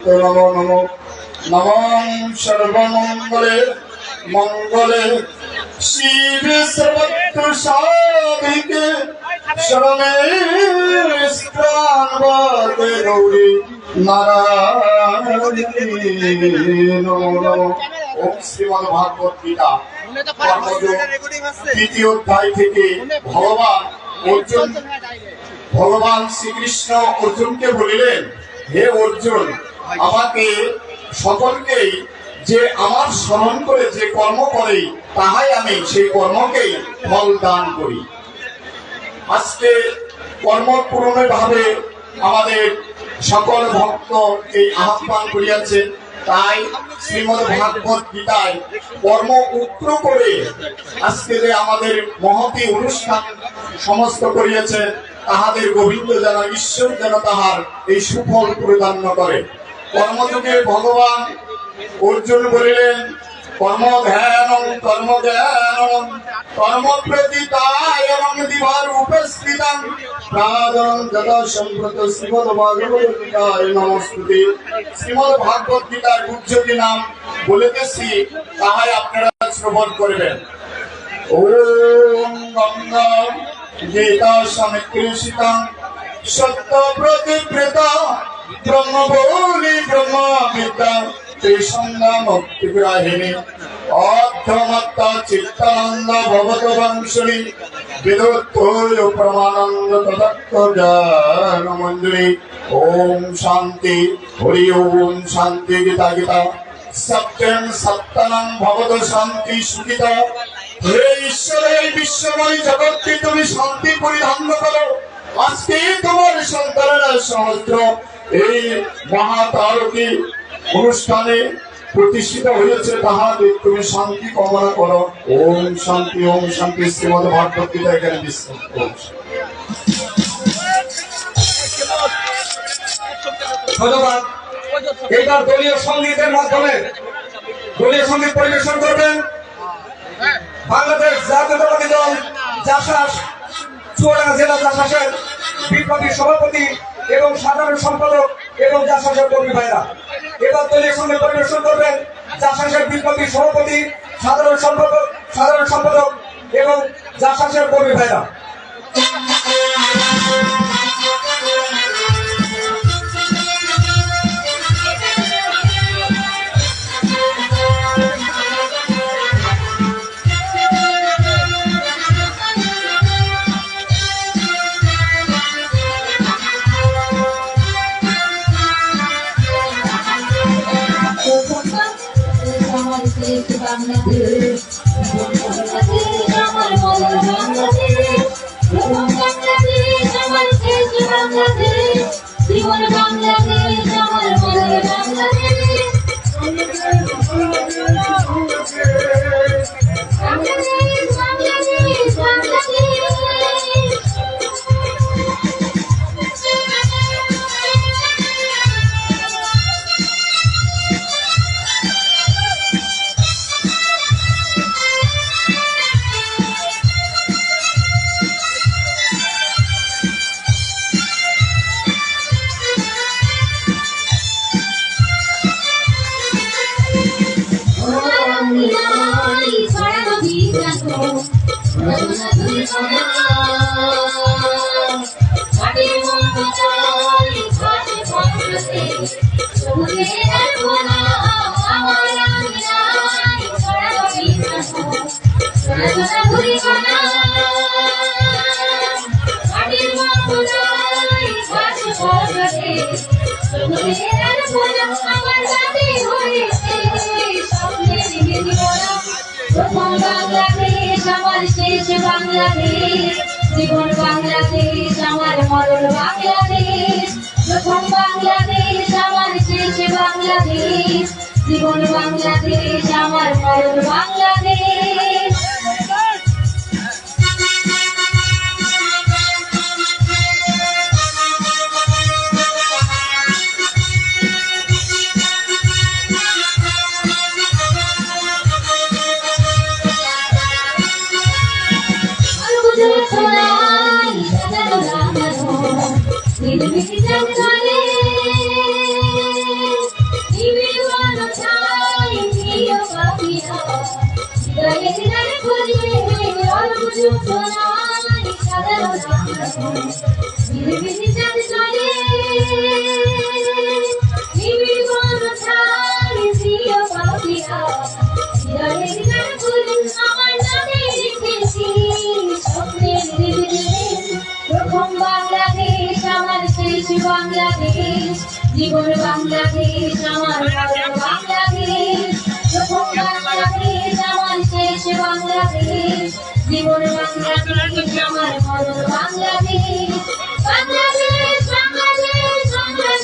নমো নমো নমঃ সর্বমঙ্গলে মঙ্গলে শিবে সর্বত্র সাধিকে শরণে স্থানবতে গৌরী নারায়ণী নমো নমঃ। ওম শ্রীমদ্ ভাগবত গীতা কর্মযোগ তৃতীয় অধ্যায় থেকে ভগবান শ্রীকৃষ্ণ অর্জুনকে বলিলেন, হে অর্জুন, আমাকে সকলকেই যে আমার স্মরণ করে যে কর্ম করে তাহাই আমি সেই কর্মকেই ফল দান করি। আজকে কর্ম পূরণের ভাবে আমাদের সকল ভক্ত এই আহ্বান করিয়াছে। তাই শ্রীমদ্ ভাগবত গীতায় কর্ম উত্তর করে আজকে যে আমাদের মহতি অনুষ্ঠান সমস্ত করিয়াছে, তাহাদের গোবিন্দ যেন ঈশ্বর যেন তাহার এই সুফল প্রদান করে। কর্মযোগে ভগবান অর্জুন বলিলেন, কর্মধ্যানং কর্মজ্ঞানং কর্মপ্রতিতায়ং দিবার উপস্থিতং প্রাদং যদা সম্প্রত শ্রীমদ্ ভাগবত গীতায় নমস্তুতে। শ্রীমদ্ ভাগবত গীতার গুজ্জটি নাম বলিতেছি, তাহাই আপনারা শ্রবণ করবেন। ওম গঙ্গা গীতা সমিকৃষিতা সত্য প্রতিকৃতা ব্রহ্মবৌলি ব্রহ্মবিদ্যা ত্রিসংজ্ঞা মুক্তিগ্রাহিণী অর্ধমত্তা চিত্তানন্দ ভগবত বংশী বিদুত্তোয় প্রমানন্দ তদত্ত জ্ঞানমঞ্জরি। ওম শান্তি হরি ওম শান্তি। গীতা গীতা সত্যম সত্যনং ভগবত শান্তি সুখিতা। হে ঈশ্বর, এই বিশ্বময় জগৎকে তুমি শান্তি পরিধান করো। আজকে তোমার সন্তানেরা সমস্ত এই মহাতারকী অনুষ্ঠানে প্রতিষ্ঠিত হয়েছে, তাহাদের তুমি শান্তি কামনা করো। ওম শান্তি ওম শান্তি। শ্রীমদ্ ভাগবত গীতা এখানে বিশ্রাম। ধন্যবাদ। এইবার দলীয় সঙ্গীতের মাধ্যমে দলীয় সঙ্গীত পরিবেশন করবেন বাংলাদেশ জাতীয়তাবাদী দল জাসাস চুয়াডাঙ্গা জেলা জাসাসের বিপ্লবী সভাপতি এবং সাধারণ সম্পাদক এবং জাসাসের কর্মী ভাইরা। এবার দলীয় সঙ্গীত পরিবেশন করবেন জাসাসের বিপ্লবী সভাপতি, সাধারণ সম্পাদক এবং জাসাসের কর্মী ভাইরা। বাংলাদেশ আমার মধুর বাংলাদেশ, বাংলাদেশ আমার দেশ বাংলাদেশ, জীবন বাংলাদেশ আমার মধুর বাংলাদেশ, বাংলাদেশ বাংলাদেশ বাংলাদেশ। বাংলাদেশ আমার শেষ বাংলাদেশ, জীবন বাংলাদেশ আমার মরণ বাংলাদেশ, প্রথম বাংলাদেশ আমার শেষ বাংলাদেশ, জীবন বাংলাদেশ আমার মরণ বাংলাদেশ। হৃদয়ে হৃদয়ে খুঁজবে অল্প সূচনা মানে সাধারণ ধীরে ধীরে চাঁদ চলে নিবিড় বন ছাড়ি প্রিয় পাখিরা হৃদয়ে হৃদয়ে খুঁজবে আমার নামে লিখেছি স্বপ্নের হৃদয়ে প্রথম বাংলাদেশ আমার শেষ বাংলাদেশ জীবন বাংলাদেশ আমার মরণ বাংলাদেশ প্রথম বাংলাদেশ আমার শেষ বাংলাদেশ জীবন বাংলাদেশ আমার মরণ বাংলাদেশ বাংলাদেশ বাংলাদেশ বাংলাদেশ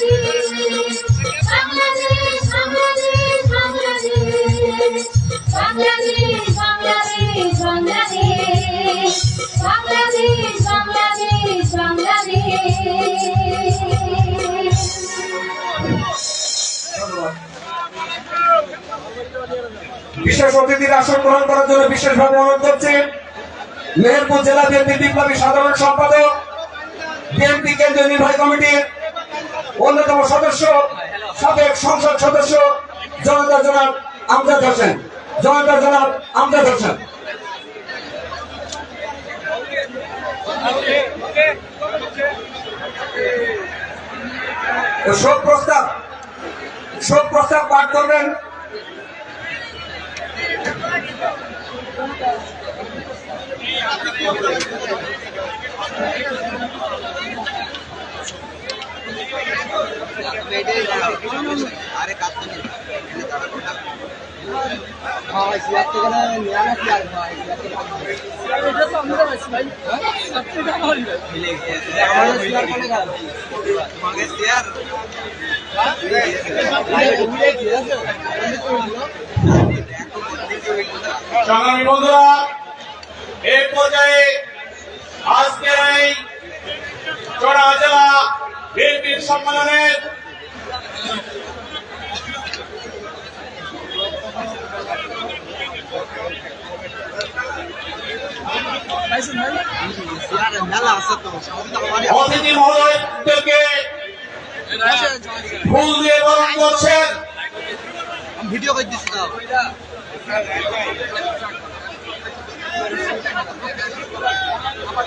বাংলাদেশ বাংলাদেশ বাংলাদেশ বাংলাদেশ বাংলাদেশ বাংলাদেশ বাংলাদেশ বাংলাদেশ বাংলাদেশ। বিশেষ অতিথির আসন গ্রহণ করার জন্য বিশেষভাবে অনুরোধ করছি মেহেরপুর জেলা বিএনপি বিপ্লবী সাধারণ সম্পাদক বিএনপি কেন্দ্রীয় নির্বাহী কমিটির অন্যতম সদস্য সাবেক সংসদ সদস্য জনতা জনাব আমজাদ হোসেন শোক প্রস্তাব পাঠ করবেন সংগ্রামী বন্ধুরা, এই পর্যায়ে আজকের এই চড়া জেলা বিএনপির সম্মেলনের অতিথি মহোদয়দেরকে ফুল দিয়ে বরণ করছেন। ভিডিও করে দিচ্ছি না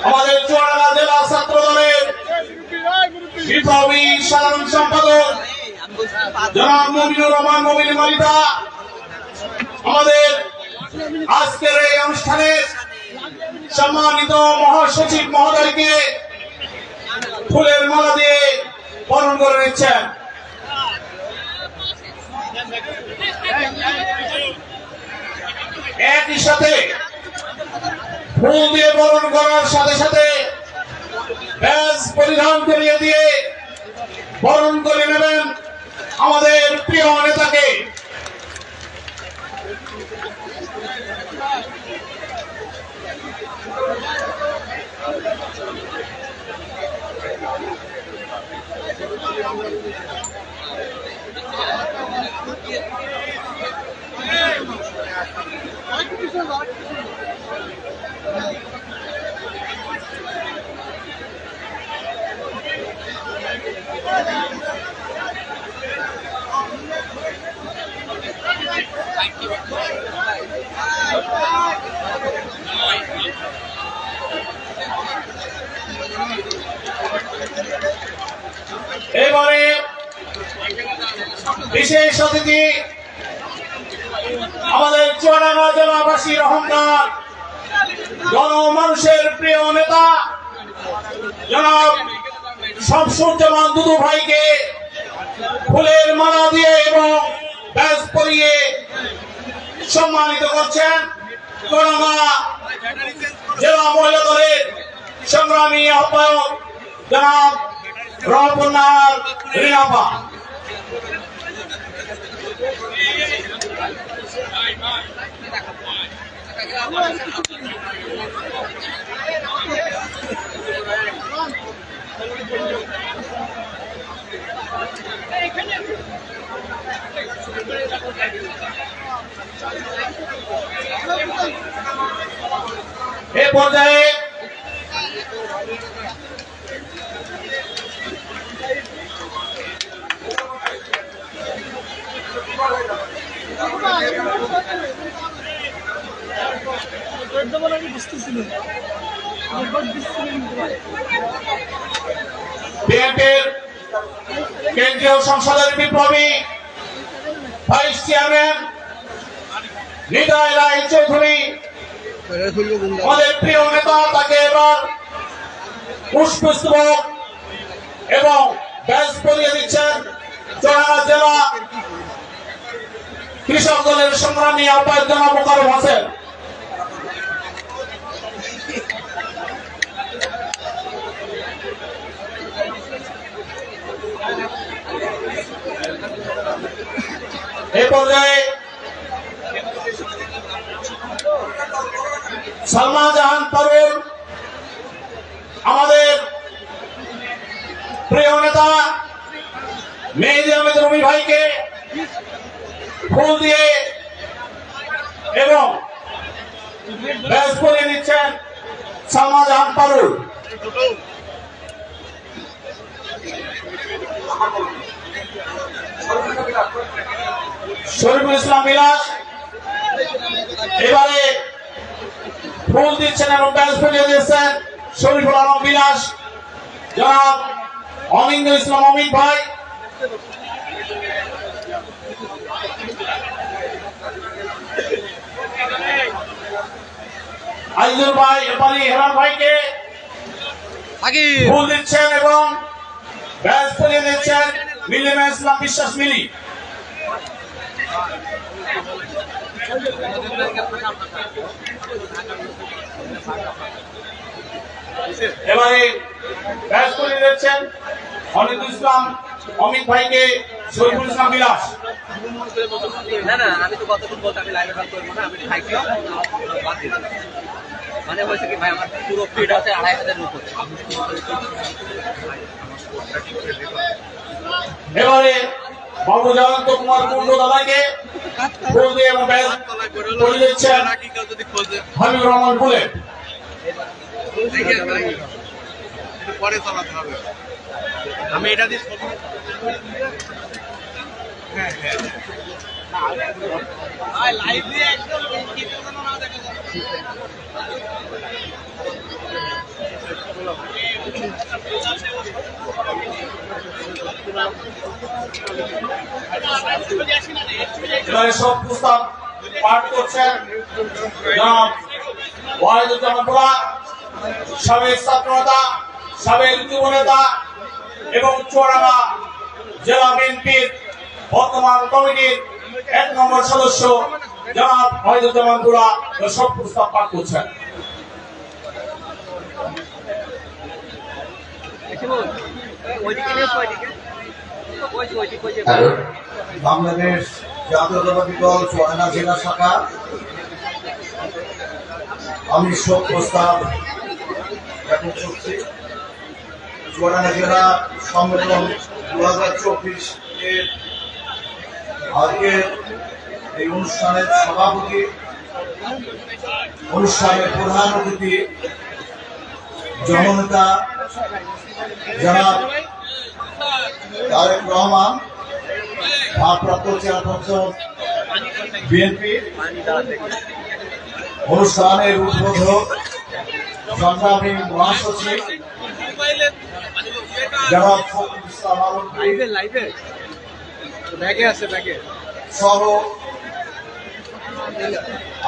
আমাদের চুয়াডাঙ্গা জেলা ছাত্র দলের বিপ্লবী সাধারণ সম্পাদক জনাব মুমিনুর রহমান মুমিন মালিতা আমাদের আজকের এই অনুষ্ঠানের সম্মানিত মহাসচিব মহোদয়কে ফুলের মালা দিয়ে বরণ করে নিচ্ছেন। একই সাথে ফুল দিয়ে বরণ করার সাথে সাথে ব্যাজ পরিধান করিয়ে দিয়ে বরণ করে নেবেন আমাদের প্রিয় নেতাকে। এবারে বিশেষ অতিথি আমাদের চুয়াডাঙ্গা জেলাবাসীর অহংকার জনমানুষের প্রিয় নেতা জনাব শামসুজ্জামান দুদু ভাইকে ফুলের মালা দিয়ে এবং ব্যাজ পরিয়ে সম্মানিত করছেন চুয়াডাঙ্গা জেলা মহিলা দলের সংগ্রামী আহ্বায়ক জনাব রহমনার রিনাপা। এ পর্যায়ে বিএনপির কেন্দ্রীয় সংসদের বিপ্লবী ভাইস চেয়ারম্যান হৃদয় রায় চৌধুরী আমাদের প্রিয় নেতা, তাকে এবার পুষ্পস্তবক এবং ব্যাজ পরিয়ে দিচ্ছেন চুয়াডাঙ্গা জেলা কৃষক দলের সংগ্রামী আহ্বায়ক জনাব মোকাররম হোসেন। এই পর্যায়ে সালমা জাহান পারুল আমাদের প্রিয় নেতা মেহেদী আহমেদ রবি ভাইকে ফুল দিয়ে এবং ব্যাজ পরিয়ে নিচ্ছেন সালমা জাহান পারুল। শরীফুল ইসলাম বিলাস এবারে ফুল দিচ্ছেন এবং ব্যাজ পরিয়ে দিচ্ছেন শরীফুল আলম বিলাস। জনাব অমিনুল ইসলাম অমিন ভাই আইজুল ভাই এবারে হেরান ভাইকে ফুল দিচ্ছেন এবং ব্যাজ পরিয়ে দিচ্ছেন মিলিমা ইসলাম বিশ্বাস মিলি। এবারে ব্যাজ পরিয়ে দিচ্ছেন অনিদুল ইসলাম অমিত ভাইকে শরীফুল ইসলাম বিলাস। না না, আমি তো কতক্ষণ বলতে আমি লাইভে কাজ করবো না, আমি খাইছিও বাদ দিলাম। মানে হয়েছে কি ভাই, আমার পুরো ফিড আছে 2500-এর উপরে। এবারে বাবু জয়ন্ত কুমার কুন্ডু দাদাকে ফুল দিয়ে এবং ব্যাজ পরিয়ে দিচ্ছেন হাবিবুর রহমান বুলেট। পরে চালাতে হবে, আমি এটা দিয়ে লাইভ দিয়ে একদম না দেখা যাচ্ছে। এবারে সব প্রস্তাব পাঠ করছেন জনাব ওয়াহিদুজ্জামান বুড়া, সাবেক ছাত্রনেতা, সাবেক যুব নেতা এবং চুয়াডাঙ্গা জেলা বিএনপির বর্তমান কমিটির 1 নম্বর সদস্য জনাব ওয়াহিদুজ্জামান বুড়া সব প্রস্তাব পাঠ করছেন। বাংলাদেশ জাতীয়তাবাদী দল চুয়াডাঙ্গা জেলা শাখা, আমি শোক প্রস্তাব জ্ঞাপন করছি। চুয়াডাঙ্গা জেলা সম্মেলন 2024 এর আজকের এই অনুষ্ঠানের সভাপতি, অনুষ্ঠানের প্রধান অতিথি জননেতা জনাব তারেক রহমান, ভারপ্রাপ্ত চেয়ারপারসন বিএনপি, অনুষ্ঠানের উদ্বোধক সংগ্রামী মহাসচিব জনাব ফখরুল ইসলাম আলম সহ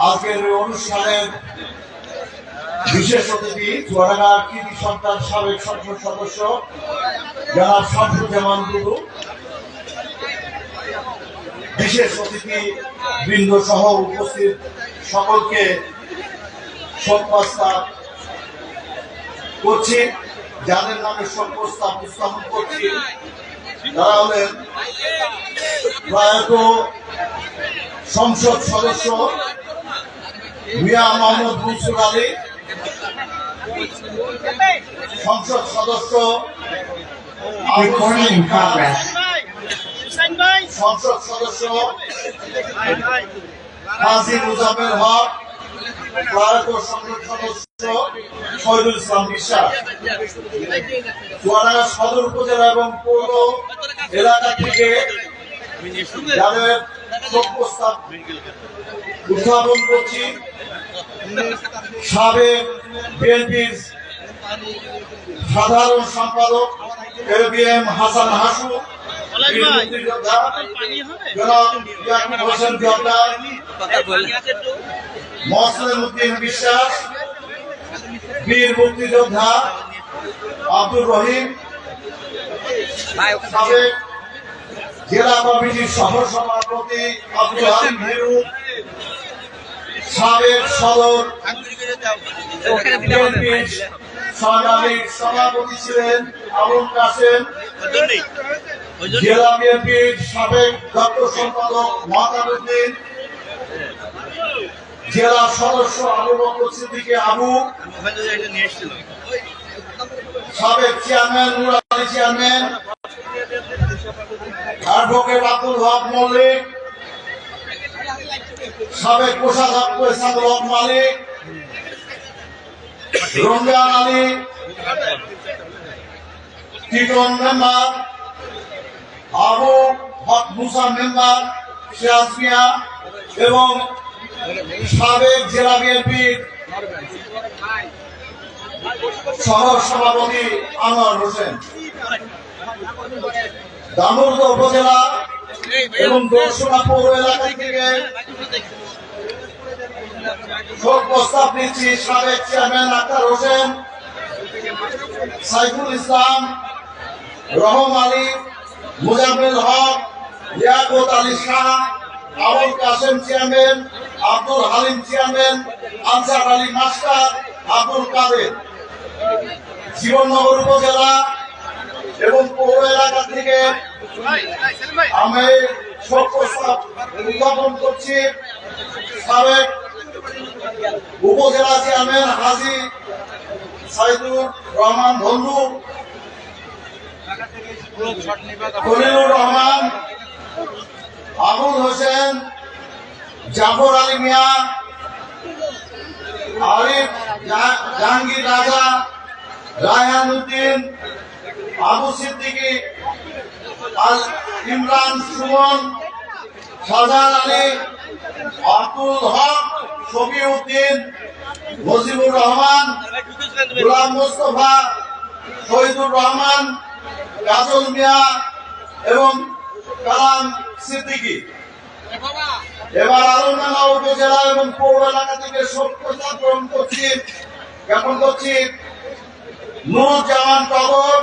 আজকের অনুষ্ঠানের বিশেষ অতিথি চুয়াডাঙ্গার কৃতি সন্তান সাবেক সংসদ সদস্য জনাব শামসুজ্জামান দুদু, বিশেষ অতিথি বৃন্দ সহ উপস্থিত সকলকে শোক প্রস্তাব করছি। যাদের নামে শোক প্রস্তাব উপস্থাপন করছি তারা হলেন প্রয়াত সংসদ সদস্য মিয়া মোহাম্মদ মনসুর আলী, সংসদ সদস্য সংসদ সদস্য কাজী মুজাম্মেল হক, প্রয়াত সংসদ সদস্য শহীদুল ইসলাম বিশ্বাস। চুয়াডাঙ্গা সদর উপজেলা এবং পৌর এলাকা থেকে যাদের শোক প্রস্তাব উত্থাপন করছি। সাবেক বিএনপির সাধারণ সম্পাদক এবিএম হাসান হাসু, বীর মুক্তিযোদ্ধা জনাব ইয়াকুব হোসেন জর্দার, মসলিম উদ্দিন বিশ্বাস, বীর মুক্তিযোদ্ধা আব্দুর রহিম, সাবেক জেলা কমিটির সহ সভাপতি আব্দুল হালিম হিরু, সাবেক সদর বিএনপির সংগ্রামী সভাপতি ছিলেন আবুল কাসেম, জেলা বিএনপির সাবেক দপ্তর সম্পাদক মহাতাজউদ্দিন, জেলা সদস্য আবু বকর সিদ্দিকী আবু, সাবেক চেয়ারম্যান নূর আলী চেয়ারম্যান, অ্যাডভোকেট আব্দুল হক মল্লিক, সাবেক কোষাধ্যক্ষ ইসাদুল হক মালিক, রমজান আলী, টিটন মেম্বার, আবু হক মুসা মেম্বার, সিরাজ মিয়া এবং সাবেক জেলা বিএনপির সহ সভাপতি আনোয়ার হোসেন। দামোদর উপজেলা এবং দর্শনা পৌর এলাকা থেকে শোক প্রস্তাব নিচ্ছি সাবেক chairman Aktar Hossain, Saiful Islam, Raham Ali, Muzammil Haque, Liaquat Ali Shah, Abul Kasem chairman, Abdul Halim chairman, Ansar Ali master, Abdul Kader. Jibannagar upazila এবং পৌর এলাকা থেকে আমি শোক প্রস্তাব উত্থাপন করছি সাবেক উপজেলা চেয়ারম্যান হাজী সাইদুর রহমান ধন্নু, খলিলুর রহমান, আবুল হোসেন, জাফর আলী মিয়া, আরিফ জাহাঙ্গীর রাজা, রায়হান উদ্দিন, আবু সিদ্দিকী, আল ইমরান সুমন, শাহজাহান আলী, আব্দুল হক, শফিউদ্দিন, মুজিবুর রহমান, গোলাম মোস্তফা, শহীদুর রহমান, কাজল মিয়া এবং কালাম সিদ্দিকী। এবার আলমডাঙ্গা উপজেলা এবং পৌর এলাকা থেকে শোক প্রস্তাব গ্রহণ করছি, জ্ঞাপন করছি নুরুজ্জামান টগর,